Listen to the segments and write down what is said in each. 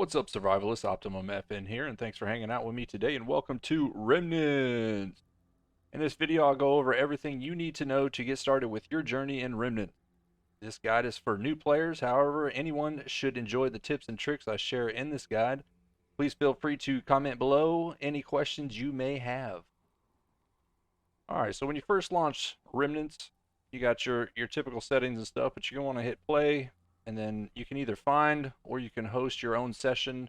What's up, survivalists? Optimum FN here, and thanks for hanging out with me today, and welcome to Remnants. In this video, I'll go over everything you need to know to get started with your journey in Remnant. This guide is for new players, however, anyone should enjoy the tips and tricks I share in this guide. Please feel free to comment below any questions you may have. Alright, so when you first launch Remnants, you got your typical settings and stuff, but you're going to want to hit play, and then you can either find or you can host your own session.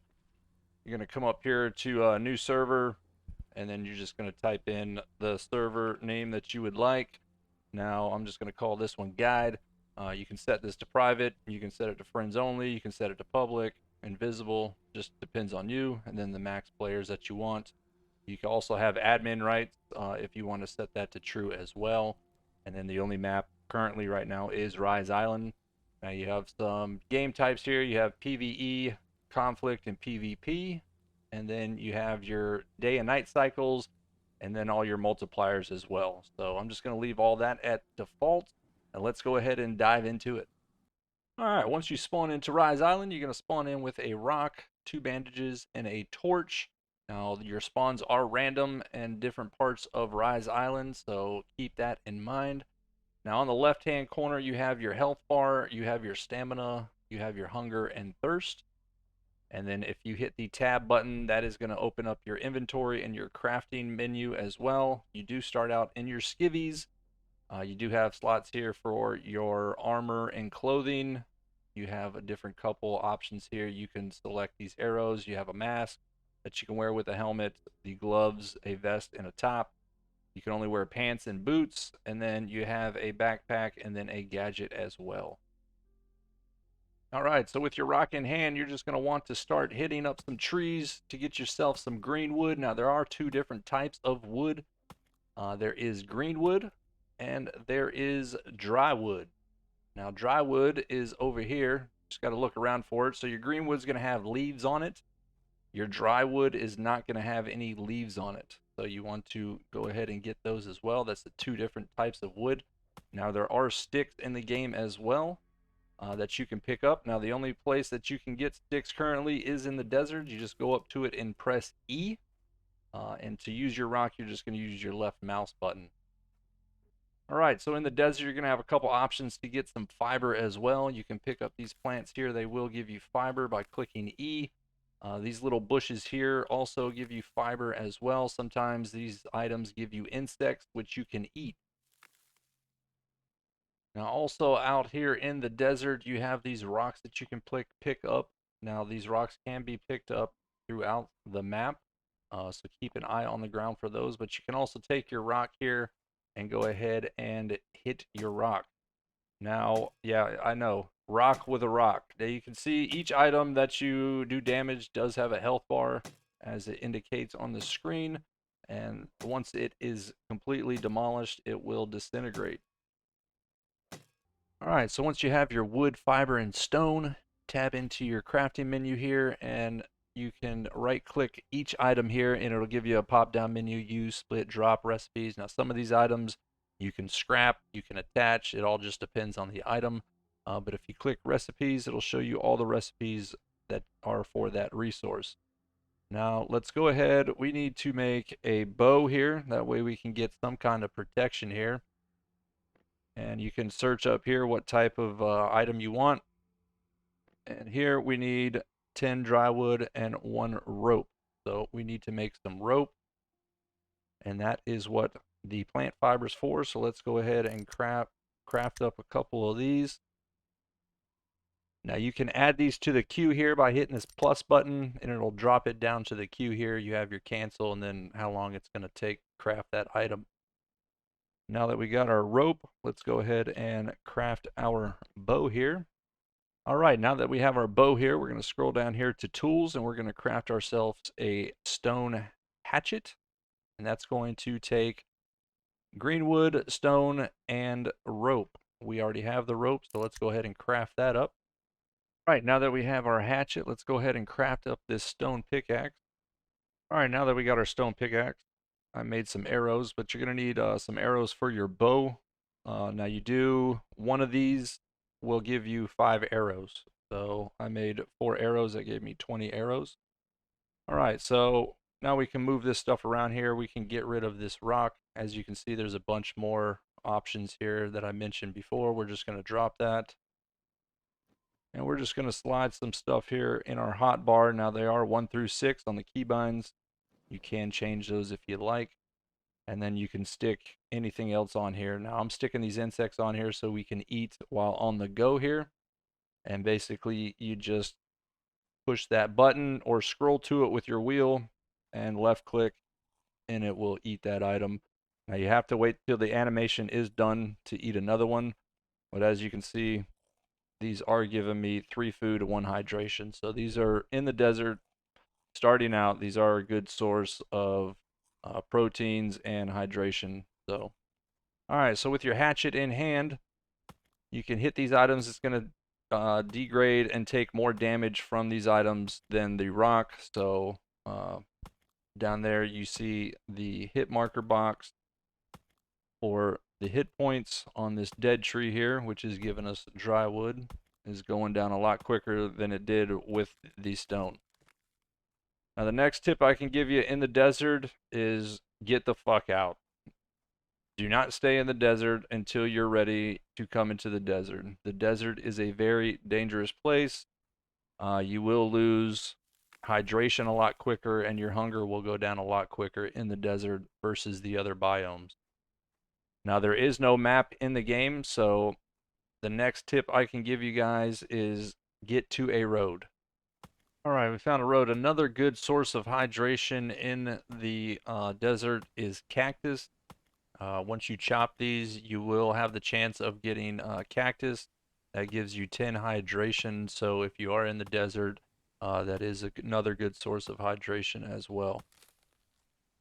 You're going to come up here to a new server, and then you're just going to type in the server name that you would like. Now, I'm just going to call this one guide. You can set this to private. You can set it to friends only. You can set it to public, invisible, just depends on you. And then the max players that you want. You can also have admin rights if you want to set that to true as well. And then the only map currently right now is Rise Island. Now you have some game types here. You have PvE, conflict, and PvP. And then you have your day and night cycles, and then all your multipliers as well. So I'm just going to leave all that at default, and let's go ahead and dive into it. Alright, once you spawn into Rise Island, you're going to spawn in with a rock, 2 bandages, and a torch. Now, your spawns are random in different parts of Rise Island, so keep that in mind. Now, on the left-hand corner, you have your health bar, you have your stamina, you have your hunger and thirst. And then if you hit the tab button, that is going to open up your inventory and your crafting menu as well. You do start out in your skivvies. You do have slots here for your armor and clothing. You have a different couple options here. You can select these arrows. You have a mask that you can wear with a helmet, the gloves, a vest, and a top. You can only wear pants and boots, and then you have a backpack and then a gadget as well. Alright, so with your rock in hand, you're just going to want to start hitting up some trees to get yourself some green wood. Now, there are 2 different types of wood. There is green wood, and there is dry wood. Now, dry wood is over here. Just got to look around for it. So your green wood's going to have leaves on it. Your dry wood is not going to have any leaves on it. So you want to go ahead and get those as well. That's the 2 different types of wood. Now, there are sticks in the game as well. That you can pick up. Now, the only place that you can get sticks currently is in the desert. You just go up to it and press E. And to use your rock, you're just going to use your left mouse button. Alright, so in the desert, you're going to have a couple options to get some fiber as well. You can pick up these plants here. They will give you fiber by clicking E. These little bushes here also give you fiber as well. Sometimes these items give you insects, which you can eat. Now, also out here in the desert, you have these rocks that you can pick up. Now, these rocks can be picked up throughout the map, so keep an eye on the ground for those. But you can also take your rock here and go ahead and hit your rock. Now, yeah, I know, rock with a rock. Now, you can see each item that you do damage does have a health bar, as it indicates on the screen. And once it is completely demolished, it will disintegrate. Alright, so once you have your wood, fiber, and stone, tab into your crafting menu here, and you can right click each item here and it'll give you a pop down menu: use, split, drop recipes. Now, some of these items you can scrap, you can attach, it all just depends on the item. But if you click recipes, it'll show you all the recipes that are for that resource. Now, let's go ahead. We need to make a bow here, that way we can get some kind of protection here. And you can search up here what type of item you want. And here we need 10 dry wood and 1 rope. So we need to make some rope. And that is what the plant fiber's for. So let's go ahead and craft up a couple of these. Now, you can add these to the queue here by hitting this plus button, and it'll drop it down to the queue here. You have your cancel and then how long it's going to take to craft that item. Now that we got our rope, let's go ahead and craft our bow here. Alright, now that we have our bow here, we're going to scroll down here to tools, and we're going to craft ourselves a stone hatchet. And that's going to take green wood, stone, and rope. We already have the rope, so let's go ahead and craft that up. Alright, now that we have our hatchet, let's go ahead and craft up this stone pickaxe. Alright, now that we got our stone pickaxe, I made some arrows, but you're going to need some arrows for your bow. Now, one of these will give you 5 arrows. So I made 4 arrows. That gave me 20 arrows. All right, so now we can move this stuff around here. We can get rid of this rock. As you can see, there's a bunch more options here that I mentioned before. We're just going to drop that. And we're just going to slide some stuff here in our hotbar. Now they are 1 through 6 on the keybinds. You can change those if you like. And then you can stick anything else on here. Now I'm sticking these insects on here so we can eat while on the go here. And basically you just push that button or scroll to it with your wheel and left click and it will eat that item. Now you have to wait till the animation is done to eat another one. But as you can see, these are giving me 3 food, 1 hydration. So these are in the desert starting out. These are a good source of proteins and hydration. So, all right. So with your hatchet in hand, you can hit these items. It's going to degrade and take more damage from these items than the rock. So down there you see the hit marker box for the hit points on this dead tree here, which is giving us dry wood, is going down a lot quicker than it did with the stone. Now the next tip I can give you in the desert is get the fuck out. Do not stay in the desert until you're ready to come into the desert. The desert is a very dangerous place. You will lose hydration a lot quicker and your hunger will go down a lot quicker in the desert versus the other biomes. Now there is no map in the game, so the next tip I can give you guys is get to a road. All right, we found a road. Another good source of hydration in the desert is cactus. Once you chop these, you will have the chance of getting cactus. That gives you 10 hydration. So if you are in the desert, that is another good source of hydration as well.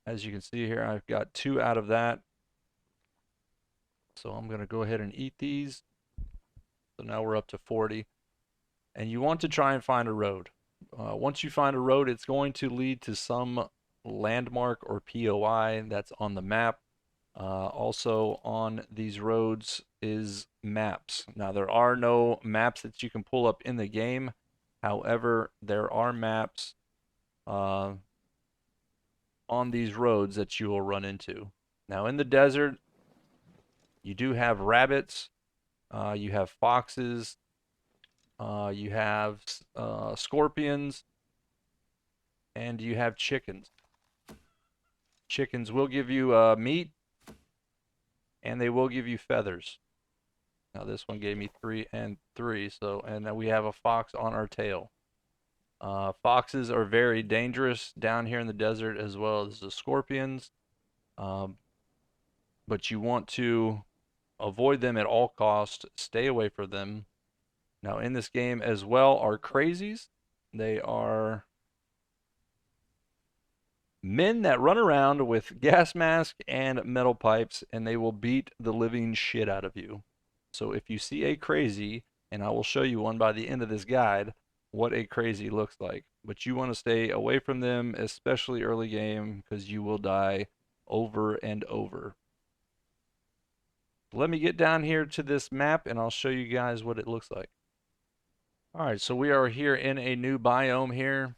As you can see here, I've got 2 out of that. So I'm going to go ahead and eat these. So now we're up to 40. And you want to try and find a road. Once you find a road, it's going to lead to some landmark or POI that's on the map. Also on these roads is maps. Now there are no maps that you can pull up in the game. However, there are maps on these roads that you will run into. Now in the desert, you do have rabbits, you have foxes, you have scorpions, and you have chickens. Chickens will give you meat, and they will give you feathers. Now this one gave me 3 and 3, so and then we have a fox on our tail. Foxes are very dangerous down here in the desert as well as the scorpions, um, but you want to avoid them at all costs. Stay away from them. Now in this game as well are crazies. They are men that run around with gas masks and metal pipes, and they will beat the living shit out of you. So if you see a crazy, and I will show you one by the end of this guide, what a crazy looks like. But you want to stay away from them, especially early game, because you will die over and over. Let me get down here to this map, and I'll show you guys what it looks like. All right, so we are here in a new biome here.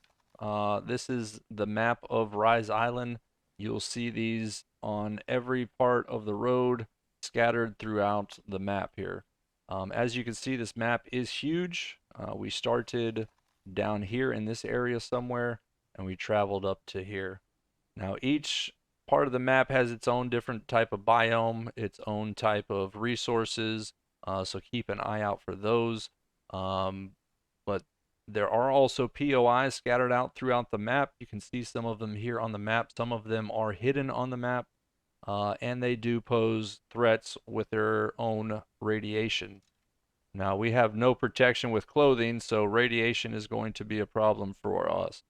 This is the map of Rise Island. You'll see these on every part of the road scattered throughout the map here. As you can see, this map is huge. We started down here in this area somewhere, and we traveled up to here. Now, each part of the map has its own different type of biome, its own type of resources, so keep an eye out for those. But there are also POIs scattered out throughout the map. You can see some of them here on the map. Some of them are hidden on the map, and they do pose threats with their own radiation. Now, we have no protection with clothing, so radiation is going to be a problem for us.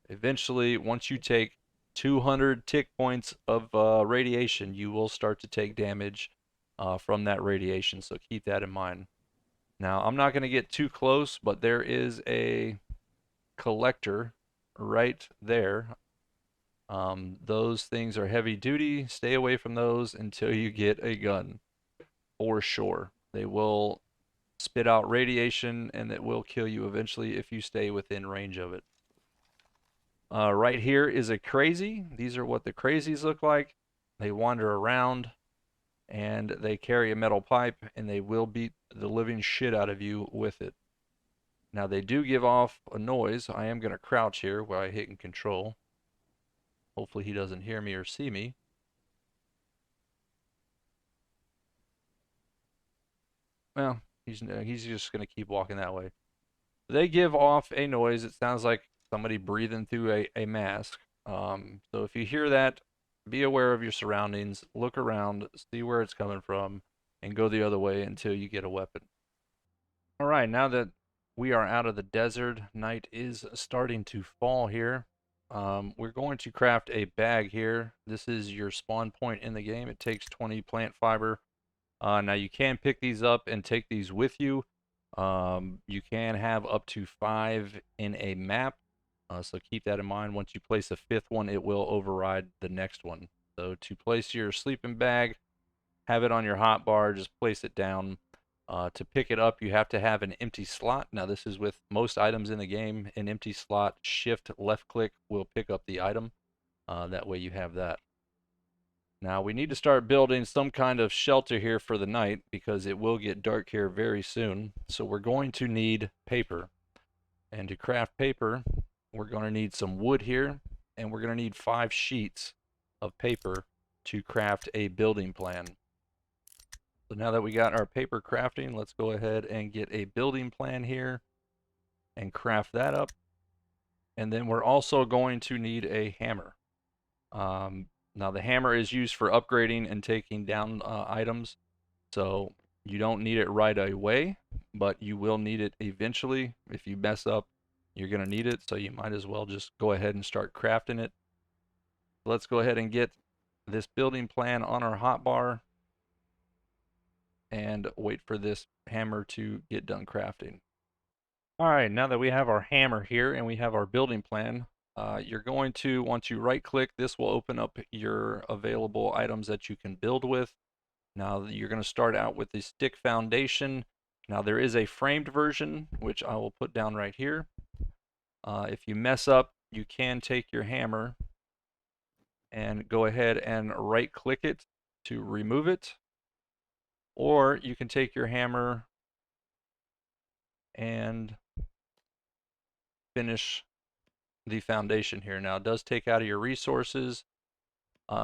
Eventually, once you take 200 tick points of radiation, you will start to take damage from that radiation, so keep that in mind. Now, I'm not going to get too close, but there is a collector right there. Those things are heavy duty. Stay away from those until you get a gun, for sure. They will spit out radiation, and it will kill you eventually if you stay within range of it. Right here is a crazy. These are what the crazies look like. They wander around and they carry a metal pipe and they will beat the living shit out of you with it. Now they do give off a noise. I am going to crouch here while I hit control. Hopefully he doesn't hear me or see me. Well, he's just going to keep walking that way. They give off a noise. It sounds like somebody breathing through a mask. So if you hear that, be aware of your surroundings, look around, see where it's coming from, and go the other way until you get a weapon. All right, now that we are out of the desert, night is starting to fall here. We're going to craft a bag here. This is your spawn point in the game. It takes 20 plant fiber. Now you can pick these up and take these with you. You can have up to 5 in a map. So keep that in mind. Once you place a 5th one, it will override the next one. So to place your sleeping bag, have it on your hotbar, just place it down. To pick it up, you have to have an empty slot. Now this is with most items in the game. An empty slot, shift left click will pick up the item. That way you have that. Now we need to start building some kind of shelter here for the night because it will get dark here very soon. So we're going to need paper. And to craft paper, we're going to need some wood here, and we're going to need 5 sheets of paper to craft a building plan. So now that we got our paper crafting, let's go ahead and get a building plan here and craft that up. And then we're also going to need a hammer. Now the hammer is used for upgrading and taking down items. So you don't need it right away, but you will need it eventually. If you mess up, you're going to need it. So you might as well just go ahead and start crafting it. Let's go ahead and get this building plan on our hotbar and wait for this hammer to get done crafting. All right, now that we have our hammer here and we have our building plan, you're going to want to right click. This will open up your available items that you can build with. Now you're going to start out with the stick foundation. Now there is a framed version, which I will put down right here. If you mess up, you can take your hammer and go ahead and right click it to remove it. Or you can take your hammer and finish the foundation here. Now it does take out of your resources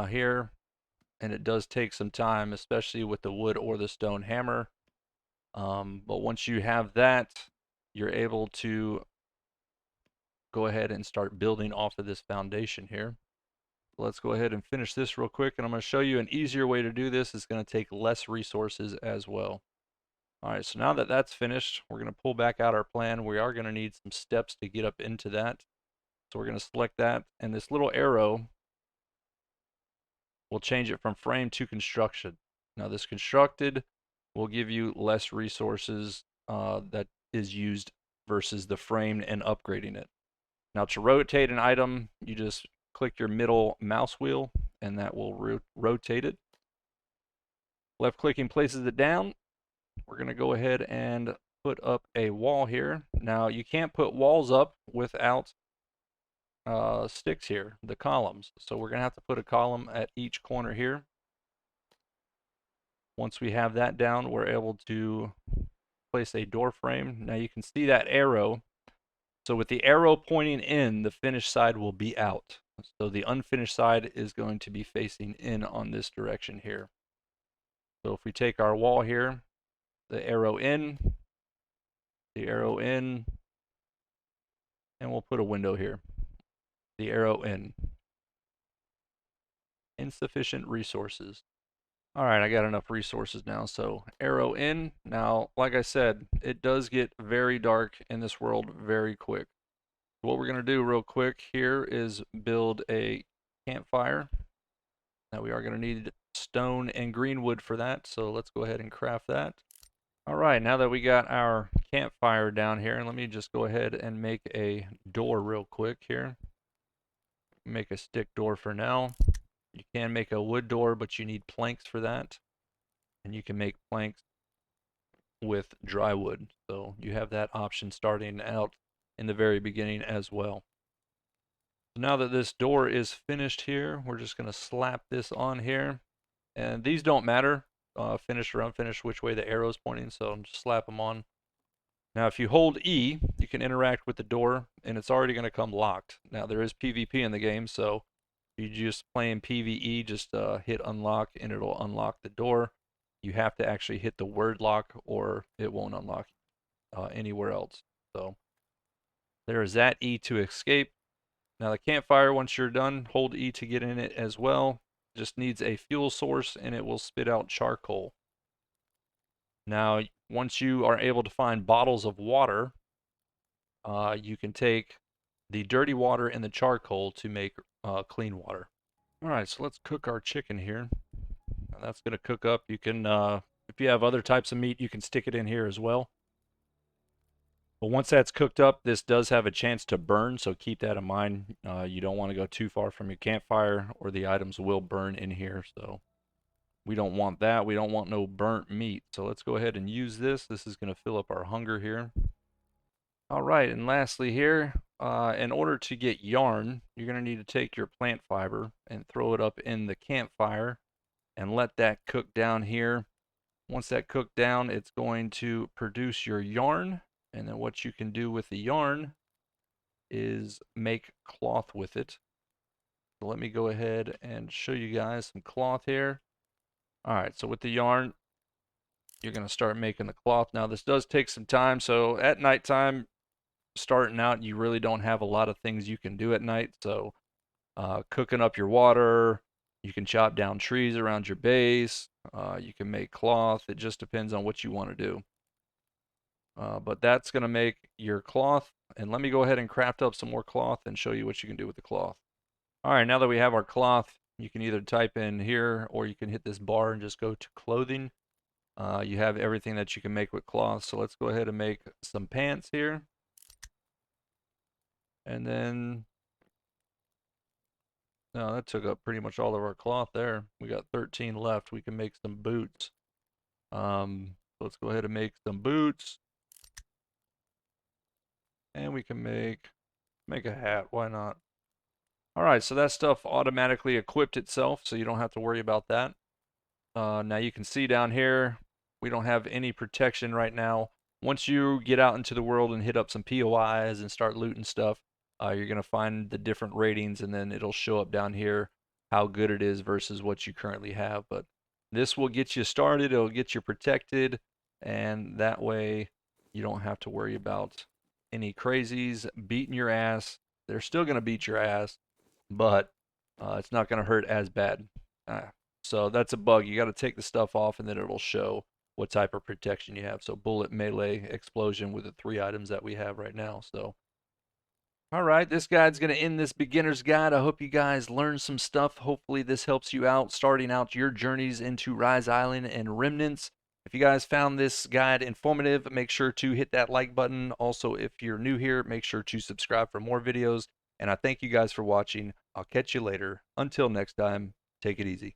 here, and it does take some time, especially with the wood or the stone hammer. But once you have that, you're able to go ahead and start building off of this foundation here. Let's go ahead and finish this real quick, and I'm going to show you an easier way to do this. It's going to take less resources as well. All right, so now that that's finished, we're going to pull back out our plan. We are going to need some steps to get up into that. So we're going to select that, and this little arrow will change it from frame to construction. Now this constructed will give you less resources that is used versus the framed and upgrading it. Now to rotate an item, you just click your middle mouse wheel and that will rotate it. Left clicking places it down. We're going to go ahead and put up a wall here. Now you can't put walls up without sticks here, the columns. So we're going to have to put a column at each corner here. Once we have that down, we're able to place a door frame. Now you can see that arrow. So with the arrow pointing in, the finished side will be out. So the unfinished side is going to be facing in on this direction here. So if we take our wall here, the arrow in, and we'll put a window here. The arrow in. Insufficient resources. All right, I got enough resources now, so arrow in. Now, like I said, it does get very dark in this world very quick. What we're going to do real quick here is build a campfire. Now we are going to need stone and green wood for that, so let's go ahead and craft that. All right, now that we got our campfire down here, and let me just go ahead and make a door real quick here. Make a stick door for now. You can make a wood door, but you need planks for that. And you can make planks with dry wood. So you have that option starting out in the very beginning as well. So now that this door is finished here, we're just going to slap this on here. And these don't matter, finished or unfinished, which way the arrow is pointing, so just slap them on. Now, if you hold E, you can interact with the door, and it's already going to come locked. Now, there is PvP in the game, so if you just playing PvE, just hit unlock, and it'll unlock the door. You have to actually hit the word lock, or it won't unlock anywhere else. So there is that E to escape. Now, the campfire, once you're done, hold E to get in it as well. Just needs a fuel source, and it will spit out charcoal. Now, once you are able to find bottles of water, you can take the dirty water and the charcoal to make clean water. All right, so let's cook our chicken here. That's going to cook up. You can, if you have other types of meat, you can stick it in here as well. But once that's cooked up, this does have a chance to burn, so keep that in mind. You don't want to go too far from your campfire, or the items will burn in here. So we don't want that. We don't want no burnt meat. So let's go ahead and use this. This is going to fill up our hunger here. All right, and lastly here, in order to get yarn, you're going to need to take your plant fiber and throw it up in the campfire and let that cook down here. Once that cooked down, it's going to produce your yarn, and then what you can do with the yarn is make cloth with it. So let me go ahead and show you guys some cloth here. All right, so with the yarn, you're going to start making the cloth. Now, this does take some time, so at nighttime, starting out, you really don't have a lot of things you can do at night. So cooking up your water, you can chop down trees around your base, you can make cloth. It just depends on what you want to do. But that's going to make your cloth. And let me go ahead and craft up some more cloth and show you what you can do with the cloth. All right, now that we have our cloth, you can either type in here or you can hit this bar and just go to clothing. You have everything that you can make with cloth. So let's go ahead and make some pants here. And then, no, that took up pretty much all of our cloth there. We got 13 left. We can make some boots. Let's go ahead and make some boots. And we can make a hat. Why not? All right, so that stuff automatically equipped itself, so you don't have to worry about that. Now you can see down here, we don't have any protection right now. Once you get out into the world and hit up some POIs and start looting stuff, you're going to find the different ratings, and then it'll show up down here how good it is versus what you currently have. But this will get you started, it'll get you protected, and that way you don't have to worry about any crazies beating your ass. They're still going to beat your ass, but it's not going to hurt as bad. So that's a bug. You got to take the stuff off, and then it'll show what type of protection you have. So bullet, melee, explosion with the 3 items that we have right now. So, all right, this guide's going to end this beginner's guide. I hope you guys learned some stuff. Hopefully this helps you out starting out your journeys into Rise Island and Remnants. If you guys found this guide informative, make sure to hit that like button. Also, if you're new here, make sure to subscribe for more videos. And I thank you guys for watching. I'll catch you later. Until next time, take it easy.